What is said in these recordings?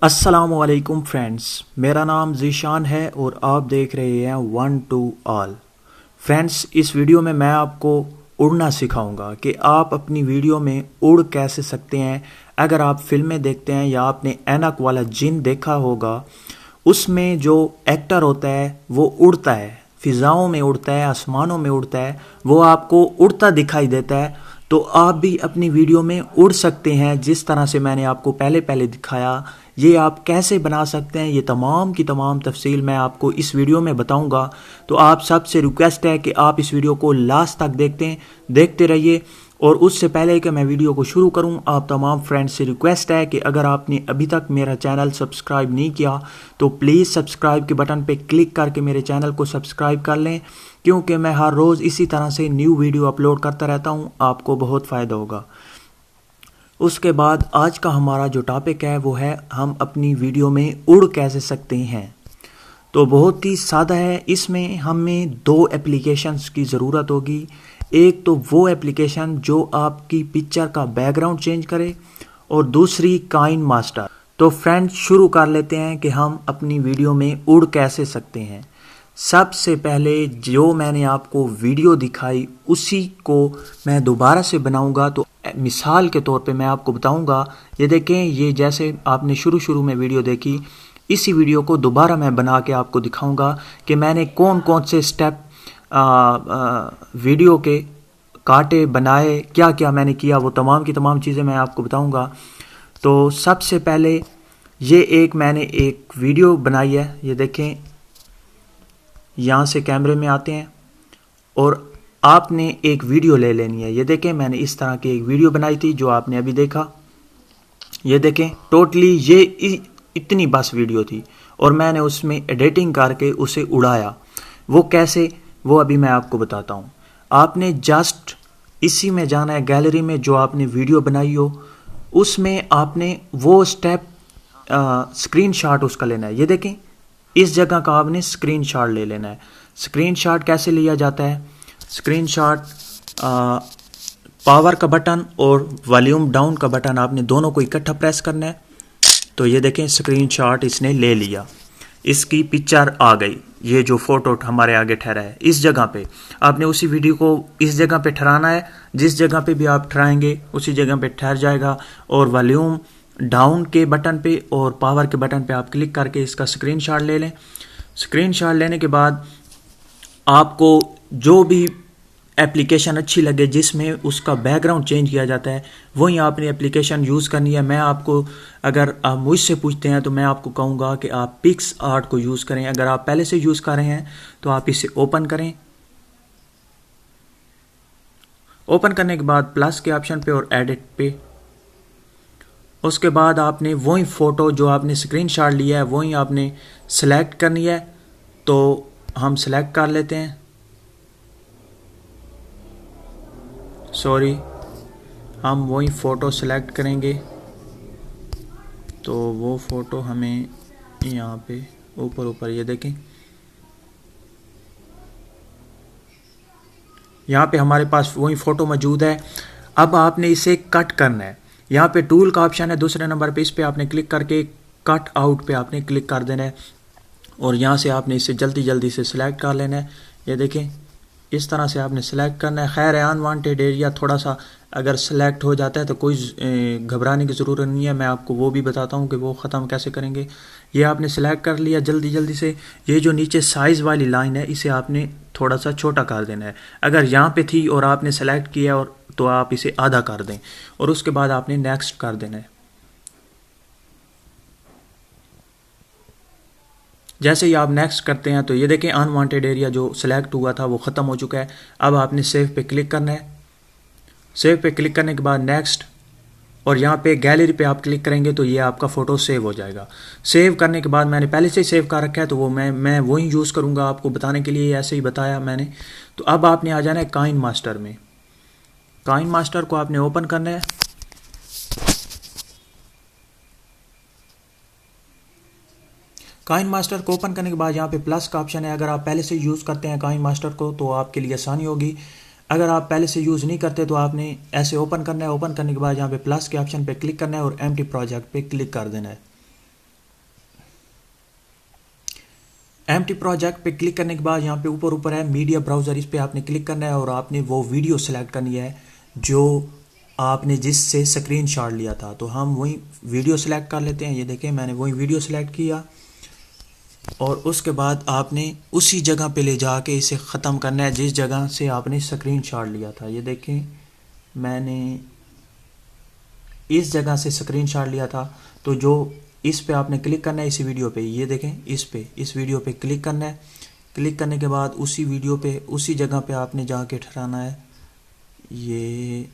अस्सलामुअलैकुम फ्रेंड्स, मेरा नाम ज़ीशान है और आप देख रहे हैं वन टू ऑल। फ्रेंड्स, इस वीडियो में मैं आपको उड़ना सिखाऊंगा कि आप अपनी वीडियो में उड़ कैसे सकते हैं। अगर आप फिल्में देखते हैं या आपने ऐनक वाला जिन देखा होगा, उसमें जो एक्टर होता है वो उड़ता है, फिज़ाओं में उड़ता है, आसमानों में उड़ता है, वो आपको उड़ता दिखाई देता है। तो आप भी अपनी वीडियो में उड़ सकते हैं जिस तरह से मैंने आपको पहले दिखाया। ये आप कैसे बना सकते हैं, ये तमाम की तमाम तफसील मैं आपको इस वीडियो में बताऊंगा। तो आप सबसे रिक्वेस्ट है कि आप इस वीडियो को लास्ट तक देखते रहिए। और उससे पहले कि मैं वीडियो को शुरू करूं, आप तमाम फ्रेंड्स से रिक्वेस्ट है कि अगर आपने अभी तक मेरा चैनल सब्सक्राइब नहीं किया तो प्लीज़ सब्सक्राइब के बटन पे क्लिक करके मेरे चैनल को सब्सक्राइब कर लें, क्योंकि मैं हर रोज़ इसी तरह से न्यू वीडियो अपलोड करता रहता हूं। आपको बहुत फ़ायदा होगा। उसके बाद आज का हमारा जो टॉपिक है वो है हम अपनी वीडियो में उड़ कैसे सकते हैं। तो बहुत ही सादा है। इसमें हमें दो एप्लीकेशंस की ज़रूरत होगी। एक तो वो एप्लीकेशन जो आपकी पिक्चर का बैकग्राउंड चेंज करे और दूसरी काइन मास्टर। तो फ्रेंड्स, शुरू कर लेते हैं कि हम अपनी वीडियो में उड़ कैसे सकते हैं। सबसे पहले जो मैंने आपको वीडियो दिखाई उसी को मैं दोबारा से बनाऊंगा। तो मिसाल के तौर पे मैं आपको बताऊंगा, ये देखें, ये जैसे आपने शुरू में वीडियो देखी, इसी वीडियो को दोबारा मैं बना के आपको दिखाऊंगा कि मैंने कौन कौन से स्टेप वीडियो के काटे, बनाए, क्या क्या मैंने किया, वो तमाम की तमाम चीज़ें मैं आपको बताऊंगा। तो सबसे पहले मैंने एक वीडियो बनाई है। ये देखें, यहाँ से कैमरे में आते हैं और आपने एक वीडियो ले लेनी है। ये देखें, मैंने इस तरह की एक वीडियो बनाई थी जो आपने अभी देखा। ये देखें, टोटली ये इतनी बस वीडियो थी और मैंने उसमें एडिटिंग करके उसे उड़ाया। वो कैसे, वो अभी मैं आपको बताता हूँ। आपने जस्ट इसी में जाना है, गैलरी में जो आपने वीडियो बनाई हो उसमें आपने वो स्टेप स्क्रीनशॉट उसका लेना है। ये देखें, इस जगह का आपने स्क्रीनशॉट ले लेना है। स्क्रीनशॉट कैसे लिया जाता है? स्क्रीनशॉट पावर का बटन और वॉल्यूम डाउन का बटन आपने दोनों को इकट्ठा प्रेस करना है। तो ये देखें, स्क्रीनशॉट इसने ले लिया, इसकी पिक्चर आ गई। ये जो फोटो हमारे आगे ठहरा है, इस जगह पे आपने उसी वीडियो को इस जगह पे ठहराना है। जिस जगह पे भी आप ठहराएंगे उसी जगह पे ठहर जाएगा। और वॉल्यूम डाउन के बटन पे और पावर के बटन पे आप क्लिक करके इसका स्क्रीनशॉट ले लें। स्क्रीनशॉट लेने के बाद आपको जो भी एप्लीकेशन अच्छी लगे जिसमें उसका बैकग्राउंड चेंज किया जाता है, वही आपने एप्लीकेशन यूज़ करनी है। मैं आपको, अगर आप मुझसे पूछते हैं तो मैं आपको कहूँगा कि आप पिक्सआर्ट को यूज़ करें। अगर आप पहले से यूज़ कर रहे हैं तो आप इसे ओपन करें। ओपन करने के बाद प्लस के ऑप्शन पे और एडिट पे, उसके बाद आपने वही फ़ोटो जो आपने स्क्रीनशॉट लिया है वही आपने सेलेक्ट करनी है। तो हम सेलेक्ट कर लेते हैं। हम वही फ़ोटो सेलेक्ट करेंगे। तो वो फ़ोटो हमें यहाँ पे ऊपर ये देखें, यहाँ पे हमारे पास वही फ़ोटो मौजूद है। अब आपने इसे कट करना है। यहाँ पे टूल का ऑप्शन है दूसरे नंबर पे, इस पे आपने क्लिक करके कट आउट पे आपने क्लिक कर देना है और यहाँ से आपने इसे जल्दी से सिलेक्ट कर लेना है। ये देखें, इस तरह से आपने सेलेक्ट करना है। खैर, अनवांटेड एरिया थोड़ा सा अगर सेलेक्ट हो जाता है तो कोई घबराने की ज़रूरत नहीं है। मैं आपको वो भी बताता हूँ कि वो ख़त्म कैसे करेंगे। ये आपने सेलेक्ट कर लिया जल्दी से। ये जो नीचे साइज़ वाली लाइन है इसे आपने थोड़ा सा छोटा कर देना है। अगर यहाँ पे थी और आपने सेलेक्ट किया और तो आप इसे आधा कर दें और उसके बाद आपने नेक्स्ट कर देना है। जैसे ही आप नेक्स्ट करते हैं तो ये देखें, अनवांटेड एरिया जो सिलेक्ट हुआ था वो ख़त्म हो चुका है। अब आपने सेव पे क्लिक करना है। सेव पे क्लिक करने के बाद नेक्स्ट, और यहाँ पे गैलरी पे आप क्लिक करेंगे तो ये आपका फ़ोटो सेव हो जाएगा। सेव करने के बाद मैंने पहले से ही सेव कर रखा है तो वो मैं वही यूज़ करूँगा आपको बताने के लिए, ऐसे ही बताया मैंने। तो अब आपने आ जाना है काइन मास्टर में। काइन मास्टर को आपने ओपन करना है। काइन मास्टर को ओपन करने के बाद यहाँ पे प्लस का ऑप्शन है। अगर आप पहले से यूज़ करते हैं काइन मास्टर को तो आपके लिए आसानी होगी। अगर आप पहले से यूज़ नहीं करते तो आपने ऐसे ओपन करना है। ओपन करने के बाद यहाँ पे प्लस के ऑप्शन पे क्लिक करना है और एम्प्टी प्रोजेक्ट पे क्लिक कर देना है। एम्प्टी प्रोजेक्ट पे क्लिक करने के बाद यहाँ पे ऊपर है मीडिया ब्राउज़र, इस पे आपने क्लिक करना है और आपने वो वीडियो सेलेक्ट करनी है जो आपने जिससे स्क्रीनशॉट लिया था। तो हम वही वीडियो सेलेक्ट कर लेते हैं। ये देखें मैंने वही वीडियो सेलेक्ट किया और उसके बाद आपने उसी जगह पे ले जाके इसे ख़त्म करना है जिस जगह से आपने स्क्रीनशॉट लिया था। ये देखें मैंने इस जगह से स्क्रीनशॉट लिया था, तो जो इस पे आपने क्लिक करना है इसी वीडियो पे। ये देखें इस वीडियो पे क्लिक करना है। क्लिक करने के बाद उसी वीडियो पे उसी जगह पे आपने जाके ठहराना है। ये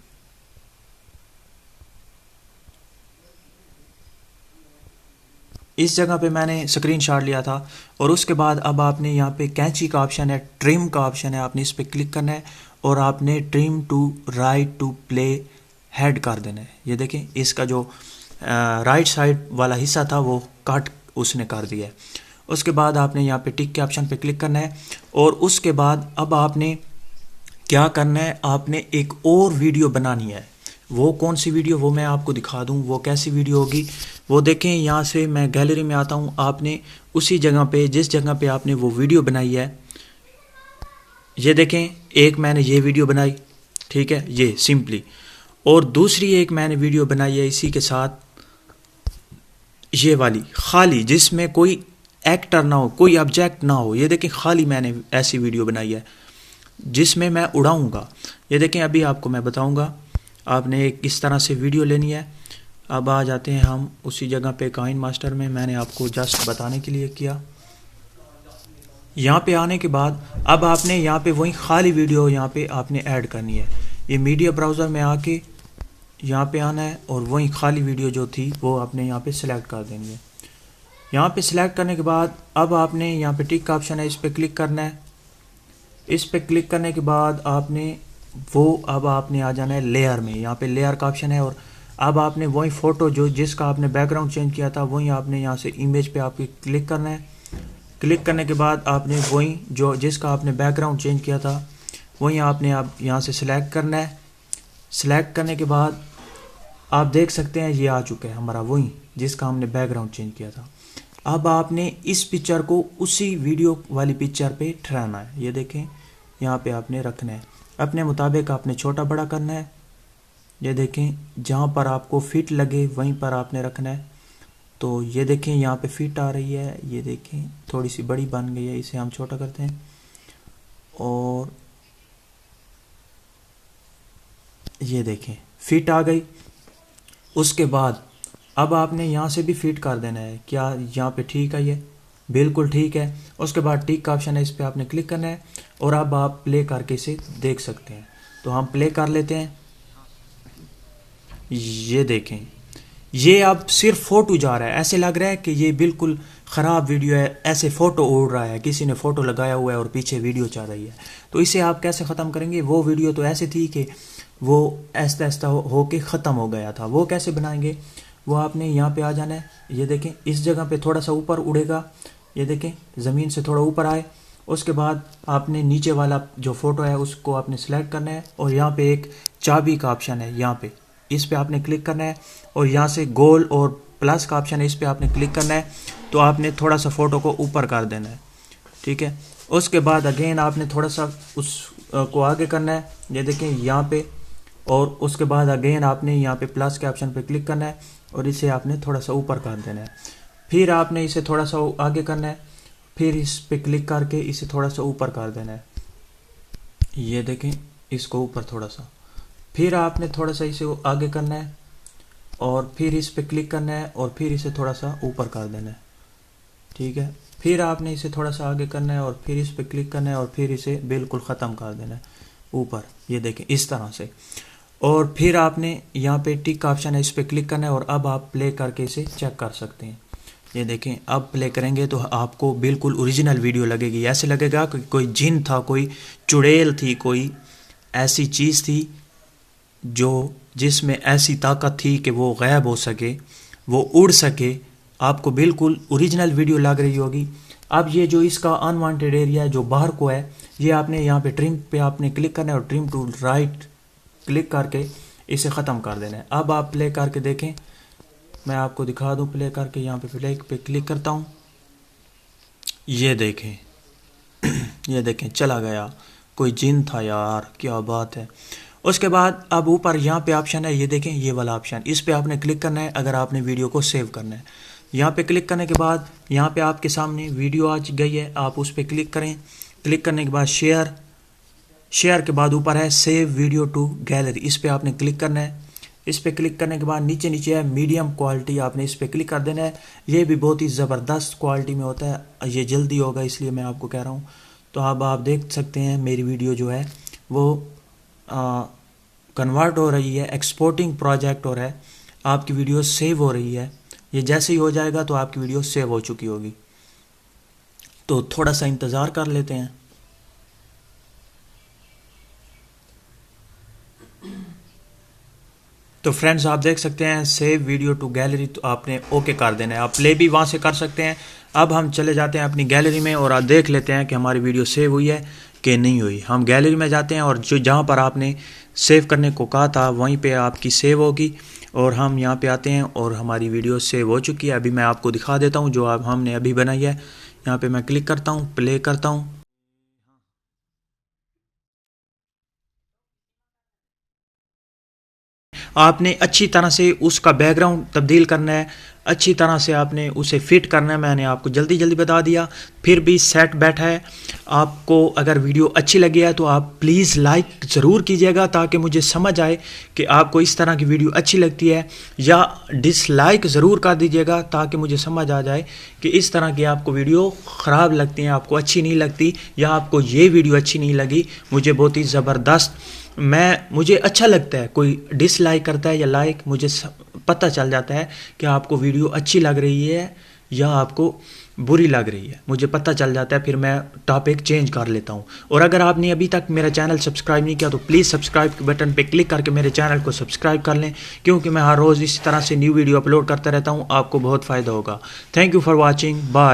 इस जगह पे मैंने स्क्रीनशॉट लिया था और उसके बाद अब आपने यहाँ पे कैंची का ऑप्शन है, ट्रिम का ऑप्शन है, आपने इस पे क्लिक करना है और आपने trim to right to play head कर देना है। ये देखें इसका जो राइट साइड वाला हिस्सा था वो काट उसने कर दिया है। उसके बाद आपने यहाँ पे टिक के ऑप्शन पे क्लिक करना है और उसके बाद अब आपने क्या करना है, आपने एक और वीडियो बनानी है। वो कौन सी वीडियो, वो मैं आपको दिखा दूं वो कैसी वीडियो होगी। वो देखें यहाँ से मैं गैलरी में आता हूँ, आपने उसी जगह पे जिस जगह पे आपने वो वीडियो बनाई है, ये देखें एक मैंने ये वीडियो बनाई, ठीक है, ये सिंपली, और दूसरी एक मैंने वीडियो बनाई है इसी के साथ ये वाली खाली, जिसमें कोई एक्टर ना हो, कोई ऑब्जेक्ट ना हो। ये देखें खाली मैंने ऐसी वीडियो बनाई है जिसमें मैं उड़ाऊंगा। ये देखें अभी आपको मैं बताऊंगा आपने एक किस तरह से वीडियो लेनी है। अब आ जाते हैं हम उसी जगह पे काइन मास्टर में, मैंने आपको जस्ट बताने के लिए किया। यहाँ पे आने के बाद अब आपने यहाँ पे वही खाली वीडियो यहाँ पे आपने ऐड करनी है। ये मीडिया ब्राउज़र में आके यहाँ पे आना है और वही खाली वीडियो जो थी वो आपने यहाँ पे सिलेक्ट कर देनी है। यहाँ पे सिलेक्ट करने के बाद अब आपने यहाँ पे टिक का ऑप्शन है, इस पर क्लिक करना है। इस पर क्लिक करने के बाद आपने अब आपने आ जाना है लेयर में। यहाँ पे लेयर का ऑप्शन है और अब आपने वही फ़ोटो जो जिसका आपने बैकग्राउंड चेंज किया था वही आपने यहाँ से इमेज पे आपके क्लिक करना है। क्लिक करने के बाद आपने वही जो जिसका आपने बैकग्राउंड चेंज किया था वही आपने यहाँ से सिलेक्ट करना है। सिलेक्ट करने के बाद आप देख सकते हैं ये आ चुका है हमारा वही जिसका हमने बैकग्राउंड चेंज किया था। अब आपने इस पिक्चर को उसी वीडियो वाली पिक्चर पे ठहराना है। ये देखें यहाँ पे आपने रखना है, अपने मुताबिक आपने छोटा बड़ा करना है। ये देखें जहाँ पर आपको फिट लगे वहीं पर आपने रखना है। तो ये देखें यहाँ पे फिट आ रही है, ये देखें थोड़ी सी बड़ी बन गई है, इसे हम छोटा करते हैं और ये देखें फिट आ गई। उसके बाद अब आपने यहाँ से भी फिट कर देना है। क्या यहाँ पे ठीक है, ये बिल्कुल ठीक है। उसके बाद टिक का ऑप्शन है, इस पर आपने क्लिक करना है और अब आप प्ले करके इसे देख सकते हैं। तो हम प्ले कर लेते हैं। ये देखें ये अब सिर्फ फ़ोटो जा रहा है, ऐसे लग रहा है कि ये बिल्कुल ख़राब वीडियो है, ऐसे फ़ोटो उड़ रहा है, किसी ने फ़ोटो लगाया हुआ है और पीछे वीडियो चल रही है। तो इसे आप कैसे ख़त्म करेंगे? वो वीडियो तो ऐसे थी कि वो ऐसा ऐसा हो के ख़त्म हो गया था, वो कैसे बनाएंगे? वो आपने यहाँ पे आ जाना है। ये देखें इस जगह पे थोड़ा सा ऊपर उड़ेगा, ये देखें ज़मीन से थोड़ा ऊपर आए। उसके बाद आपने नीचे वाला जो फ़ोटो है उसको आपने सेलेक्ट करना है और यहाँ पे एक चाबी का ऑप्शन है, यहाँ पे इस पे आपने क्लिक करना है और यहाँ से गोल और प्लस का ऑप्शन है, इस पे आपने क्लिक करना है। तो आपने थोड़ा सा फ़ोटो को ऊपर कर देना है, ठीक है। उसके बाद अगेन आपने थोड़ा सा उस को आगे करना है, ये देखें यहाँ पे, और उसके बाद अगेन आपने यहाँ पे प्लस के ऑप्शन पे क्लिक करना है और इसे आपने थोड़ा सा ऊपर कर देना है। फिर आपने इसे थोड़ा सा आगे करना है, फिर इस पे क्लिक करके इसे थोड़ा सा ऊपर कर देना है। ये देखें इसको ऊपर थोड़ा सा, फिर आपने थोड़ा सा इसे आगे करना है और फिर इस पे क्लिक करना है और फिर इसे थोड़ा सा ऊपर कर देना है, ठीक है। फिर आपने इसे थोड़ा सा आगे करना है और फिर इस पे क्लिक करना है और फिर इसे बिल्कुल ख़त्म कर देना है ऊपर, ये देखें इस तरह से। और फिर आपने यहाँ पे टिक का ऑप्शन है, इस पे क्लिक करना है और अब आप प्ले करके इसे चेक कर सकते हैं। ये देखें अब प्ले करेंगे तो आपको बिल्कुल ओरिजिनल वीडियो लगेगी, ऐसे लगेगा कि कोई जिन था, कोई चुड़ैल थी, कोई ऐसी चीज़ थी जो जिसमें ऐसी ताकत थी कि वो गायब हो सके, वो उड़ सके। आपको बिल्कुल ओरिजिनल वीडियो लग रही होगी। अब ये जो इसका अनवांटेड एरिया है जो बाहर को है, ये आपने यहाँ पे ट्रिम पे आपने क्लिक करना है और ट्रिम टू राइट क्लिक करके इसे ख़त्म कर देना है। अब आप प्ले करके देखें, मैं आपको दिखा दूं प्ले करके। यहाँ पे प्ले पे क्लिक करता हूँ, ये देखें, ये देखें चला गया, कोई जिन था यार, क्या बात है। उसके बाद अब ऊपर यहाँ पे ऑप्शन है, ये देखें ये वाला ऑप्शन, इस पे आपने क्लिक करना है अगर आपने वीडियो को सेव करना है। यहाँ पे क्लिक करने के बाद यहाँ पे आपके सामने वीडियो आ गई है, आप उस पर क्लिक करें। क्लिक करने के बाद शेयर के बाद ऊपर है सेव वीडियो टू गैलरी, इस पर आपने क्लिक करना है। इस पर क्लिक करने के बाद नीचे है मीडियम क्वालिटी, आपने इस पर क्लिक कर देना है। ये भी बहुत ही ज़बरदस्त क्वालिटी में होता है, ये जल्दी होगा इसलिए मैं आपको कह रहा हूँ। तो अब आप देख सकते हैं मेरी वीडियो जो है वो कन्वर्ट हो रही है, एक्सपोर्टिंग प्रोजेक्ट हो रहा है, आपकी वीडियो सेव हो रही है। ये जैसे ही हो जाएगा तो आपकी वीडियो सेव हो चुकी होगी। तो थोड़ा सा इंतज़ार कर लेते हैं। तो फ्रेंड्स आप देख सकते हैं सेव वीडियो टू गैलरी, तो आपने ओके कर देना है, आप प्ले भी वहाँ से कर सकते हैं। अब हम चले जाते हैं अपनी गैलरी में और आप देख लेते हैं कि हमारी वीडियो सेव हुई है कि नहीं हुई। हम गैलरी में जाते हैं और जो जहाँ पर आपने सेव करने को कहा था वहीं पे आपकी सेव होगी, और हम यहाँ पे आते हैं और हमारी वीडियो सेव हो चुकी है। अभी मैं आपको दिखा देता हूँ जो आप हमने अभी बनाई है। यहाँ पे मैं क्लिक करता हूँ, प्ले करता हूँ। आपने अच्छी तरह से उसका बैकग्राउंड तब्दील करना है, अच्छी तरह से आपने उसे फिट करना है। मैंने आपको जल्दी बता दिया, फिर भी सेट बैठा है। आपको अगर वीडियो अच्छी लगी है तो आप प्लीज़ लाइक ज़रूर कीजिएगा ताकि मुझे समझ आए कि आपको इस तरह की वीडियो अच्छी लगती है, या डिसलाइक ज़रूर कर दीजिएगा ताकि मुझे समझ आ जाए कि इस तरह की आपको वीडियो ख़राब लगती हैं, आपको अच्छी नहीं लगती, या आपको ये वीडियो अच्छी नहीं लगी। मुझे बहुत ही ज़बरदस्त मुझे अच्छा लगता है, कोई डिसलाइक करता है या लाइक, मुझे पता चल जाता है कि आपको वीडियो अच्छी लग रही है या आपको बुरी लग रही है, मुझे पता चल जाता है। फिर मैं टॉपिक चेंज कर लेता हूँ। और अगर आपने अभी तक मेरा चैनल सब्सक्राइब नहीं किया तो प्लीज़ सब्सक्राइब के बटन पे क्लिक करके मेरे चैनल को सब्सक्राइब कर लें, क्योंकि मैं हर रोज़ इस तरह से न्यू वीडियो अपलोड करता रहता हूँ, आपको बहुत फ़ायदा होगा। Thank you for watching, bye.